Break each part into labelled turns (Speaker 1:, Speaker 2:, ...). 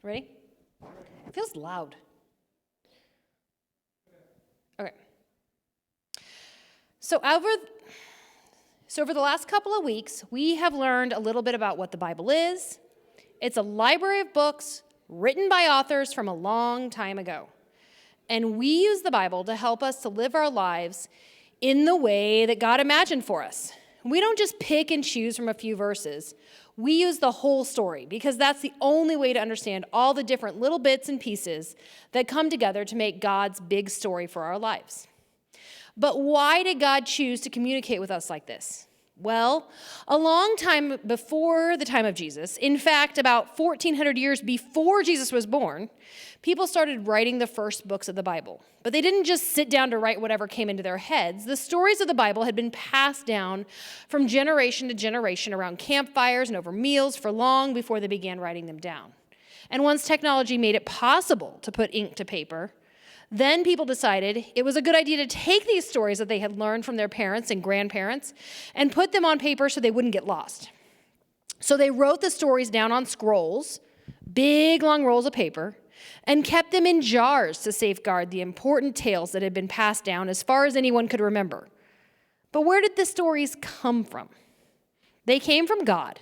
Speaker 1: Ready? It feels loud. Okay. So over the last couple of weeks, we have learned a little bit about what the Bible is. It's a library of books written by authors from a long time ago. And we use the Bible to help us to live our lives in the way that God imagined for us. We don't just pick and choose from a few verses. We use the whole story because that's the only way to understand all the different little bits and pieces that come together to make God's big story for our lives. But why did God choose to communicate with us like this? Well, a long time before the time of Jesus, in fact, about 1,400 years before Jesus was born, people started writing the first books of the Bible. But they didn't just sit down to write whatever came into their heads. The stories of the Bible had been passed down from generation to generation around campfires and over meals for long before they began writing them down. And once technology made it possible to put ink to paper, then people decided it was a good idea to take these stories that they had learned from their parents and grandparents and put them on paper so they wouldn't get lost. So they wrote the stories down on scrolls, big long rolls of paper, and kept them in jars to safeguard the important tales that had been passed down as far as anyone could remember. But where did the stories come from? They came from God.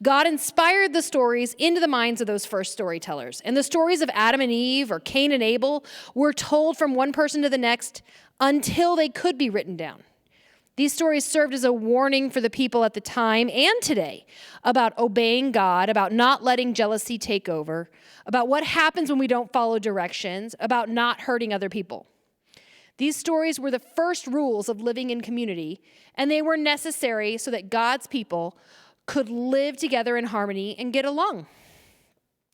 Speaker 1: God inspired the stories into the minds of those first storytellers. And the stories of Adam and Eve or Cain and Abel were told from one person to the next until they could be written down. These stories served as a warning for the people at the time and today about obeying God, about not letting jealousy take over, about what happens when we don't follow directions, about not hurting other people. These stories were the first rules of living in community, and they were necessary so that God's people could live together in harmony and get along.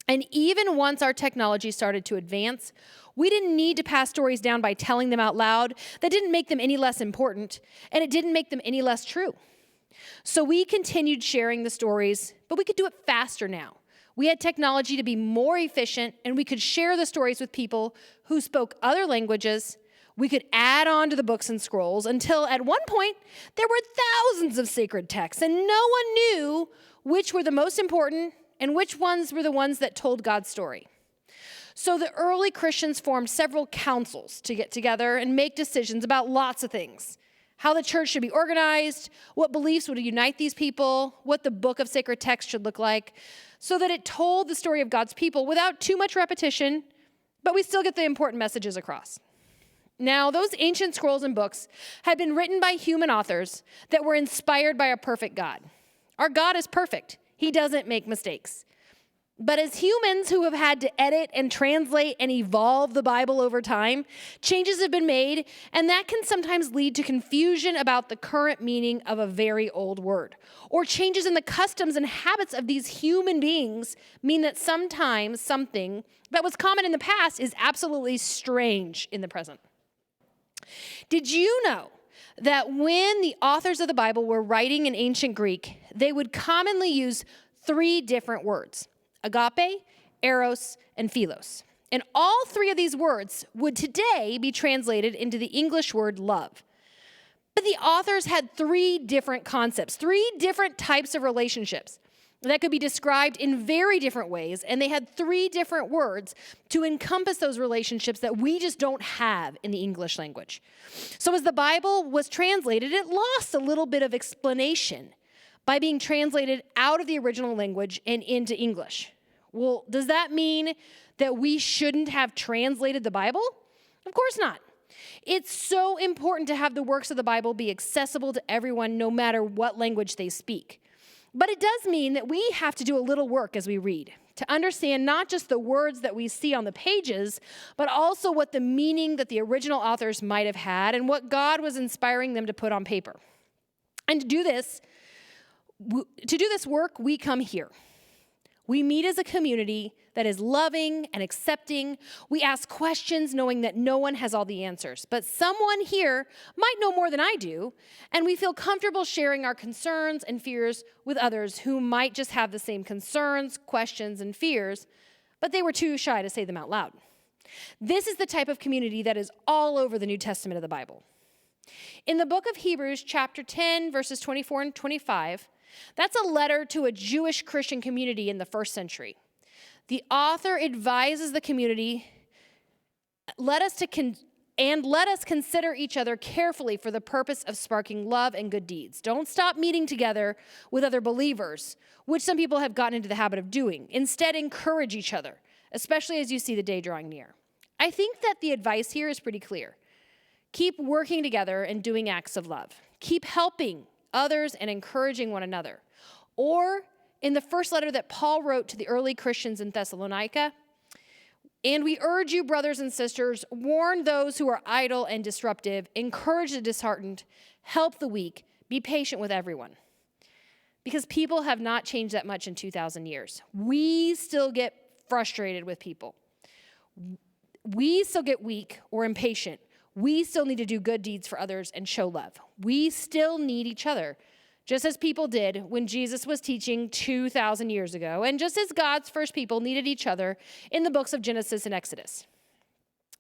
Speaker 1: And even once our technology started to advance, we didn't need to pass stories down by telling them out loud. That didn't make them any less important, and it didn't make them any less true. So we continued sharing the stories, but we could do it faster now. We had technology to be more efficient, and we could share the stories with people who spoke other languages. We could add on to the books and scrolls until at one point there were thousands of sacred texts, and no one knew which were the most important and which ones were the ones that told God's story. So the early Christians formed several councils to get together and make decisions about lots of things. How the church should be organized, what beliefs would unite these people, what the book of sacred text should look like, so that it told the story of God's people without too much repetition, but we still get the important messages across. Now, those ancient scrolls and books had been written by human authors that were inspired by a perfect God. Our God is perfect. He doesn't make mistakes. But as humans who have had to edit and translate and evolve the Bible over time, changes have been made, and that can sometimes lead to confusion about the current meaning of a very old word. Or changes in the customs and habits of these human beings mean that sometimes something that was common in the past is absolutely strange in the present. Did you know that when the authors of the Bible were writing in ancient Greek, they would commonly use 3 different words: agape, eros, and philos. And all 3 of these words would today be translated into the English word love. But the authors had 3 different concepts, 3 different types of relationships that could be described in very different ways, and they had 3 different words to encompass those relationships that we just don't have in the English language. So as the Bible was translated, it lost a little bit of explanation by being translated out of the original language and into English. Well, does that mean that we shouldn't have translated the Bible? Of course not. It's so important to have the works of the Bible be accessible to everyone, no matter what language they speak. But it does mean that we have to do a little work as we read to understand not just the words that we see on the pages, but also what the meaning that the original authors might have had and what God was inspiring them to put on paper. And to do this work, we come here. We meet as a community that is loving and accepting. We ask questions knowing that no one has all the answers, but someone here might know more than I do, and we feel comfortable sharing our concerns and fears with others who might just have the same concerns, questions, and fears, but they were too shy to say them out loud. This is the type of community that is all over the New Testament of the Bible. In the book of Hebrews, chapter 10, verses 24 and 25, that's a letter to a Jewish Christian community in the first century. The author advises the community, let us consider each other carefully for the purpose of sparking love and good deeds. Don't stop meeting together with other believers, which some people have gotten into the habit of doing. Instead, encourage each other, especially as you see the day drawing near. I think that the advice here is pretty clear. Keep working together and doing acts of love. Keep helping others and encouraging one another. Or in the first letter that Paul wrote to the early Christians in Thessalonica, and we urge you, brothers and sisters, warn those who are idle and disruptive, encourage the disheartened, help the weak, be patient with everyone. Because people have not changed that much in 2,000 years. We still get frustrated with people. We still get weak or impatient. We still need to do good deeds for others and show love. We still need each other, just as people did when Jesus was teaching 2,000 years ago, and just as God's first people needed each other in the books of Genesis and Exodus.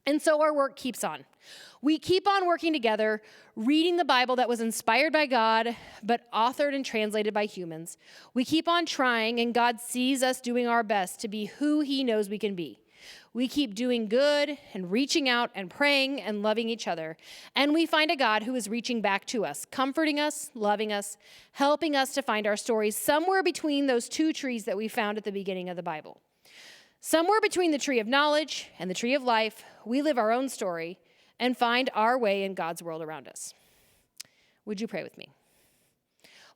Speaker 1: And so our work keeps on. We keep on working together, reading the Bible that was inspired by God, but authored and translated by humans. We keep on trying, and God sees us doing our best to be who he knows we can be. We keep doing good and reaching out and praying and loving each other. And we find a God who is reaching back to us, comforting us, loving us, helping us to find our stories somewhere between those two trees that we found at the beginning of the Bible. Somewhere between the tree of knowledge and the tree of life, we live our own story and find our way in God's world around us. Would you pray with me?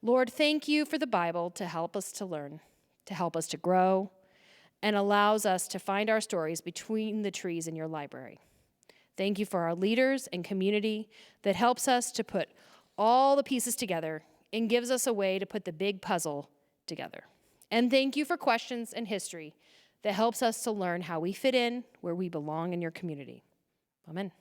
Speaker 1: Lord, thank you for the Bible to help us to learn, to help us to grow, and allows us to find our stories between the trees in your library. Thank you for our leaders and community that helps us to put all the pieces together and gives us a way to put the big puzzle together. And thank you for questions and history that helps us to learn how we fit in, where we belong in your community. Amen.